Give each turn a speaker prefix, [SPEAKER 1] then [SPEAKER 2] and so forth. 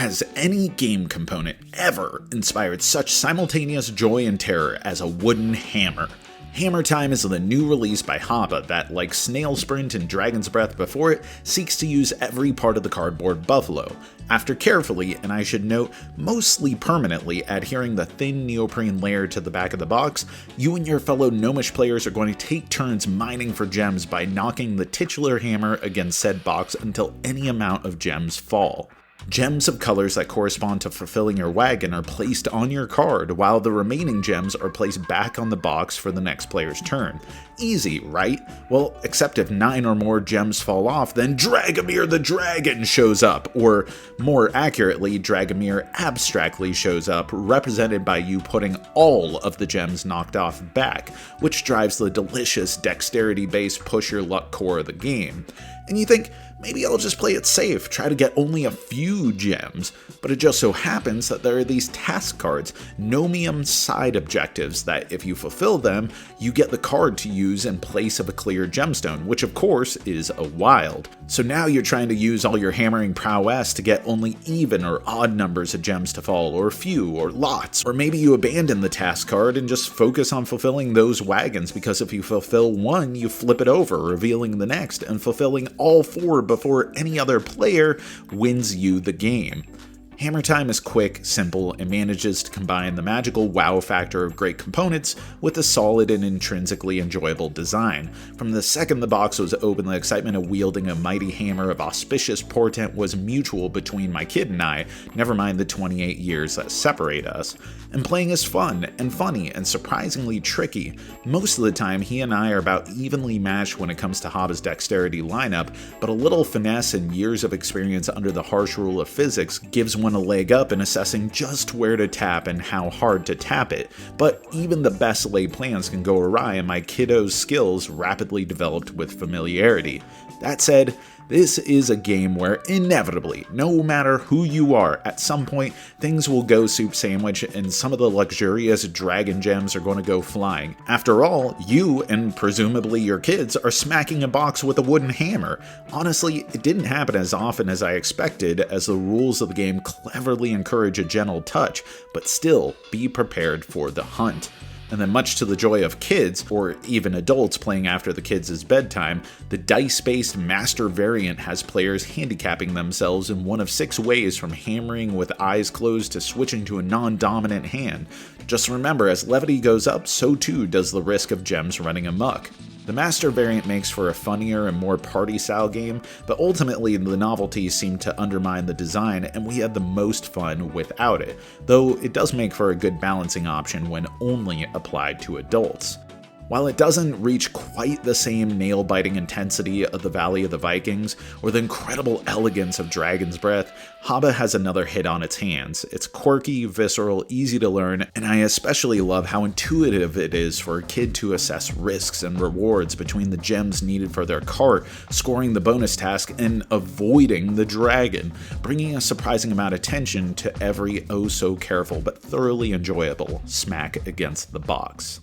[SPEAKER 1] Has any game component ever inspired such simultaneous joy and terror as a wooden hammer? Hammer Time is the new release by Haba that, like Snail Sprint and Dragon's Breath before it, seeks to use every part of the cardboard buffalo, after carefully, and I should note, mostly permanently adhering the thin neoprene layer to the back of the box. You and your fellow gnomish players are going to take turns mining for gems by knocking the titular hammer against said box until any amount of gems fall. Gems of colors that correspond to fulfilling your wagon are placed on your card, while the remaining gems are placed back on the box for the next player's turn. Easy, right? Well, except if 9 or more gems fall off, then Dragomir the Dragon shows up, or more accurately, Dragomir abstractly shows up, represented by you putting all of the gems knocked off back, which drives the delicious dexterity-based push your luck core of the game. And you think, maybe I'll just play it safe, try to get only a few gems, but it just so happens that there are these task cards, Gnomium side objectives, that if you fulfill them, you get the card to use in place of a clear gemstone, which of course is a wild. So now you're trying to use all your hammering prowess to get only even or odd numbers of gems to fall, or few, or lots, or maybe you abandon the task card and just focus on fulfilling those wagons, because if you fulfill one, you flip it over, revealing the next, and fulfilling all 4 before any other player wins you the game. Hammer Time is quick, simple, and manages to combine the magical wow factor of great components with a solid and intrinsically enjoyable design. From the second the box was open, the excitement of wielding a mighty hammer of auspicious portent was mutual between my kid and I, never mind the 28 years that separate us. And playing is fun, and funny, and surprisingly tricky. Most of the time, he and I are about evenly matched when it comes to Haba's dexterity lineup, but a little finesse and years of experience under the harsh rule of physics gives one a leg up in assessing just where to tap and how hard to tap it. But even the best laid plans can go awry, and my kiddo's skills rapidly developed with familiarity. That said, this is a game where inevitably, no matter who you are, at some point things will go soup sandwich and some of the luxurious dragon gems are going to go flying. After all, you and presumably your kids are smacking a box with a wooden hammer. Honestly, it didn't happen as often as I expected, as the rules of the game cleverly encourage a gentle touch, but still be prepared for the hunt. And then, much to the joy of kids, or even adults playing after the kids' bedtime, the dice-based master variant has players handicapping themselves in one of 6 ways, from hammering with eyes closed to switching to a non-dominant hand. Just remember, as levity goes up, so too does the risk of gems running amok. The Master variant makes for a funnier and more party-style game, but ultimately the novelties seem to undermine the design, and we had the most fun without it, though it does make for a good balancing option when only applied to adults. While it doesn't reach quite the same nail-biting intensity of the Valley of the Vikings, or the incredible elegance of Dragon's Breath, Haba has another hit on its hands. It's quirky, visceral, easy to learn, and I especially love how intuitive it is for a kid to assess risks and rewards between the gems needed for their cart, scoring the bonus task, and avoiding the dragon, bringing a surprising amount of tension to every oh-so-careful but thoroughly enjoyable smack against the box.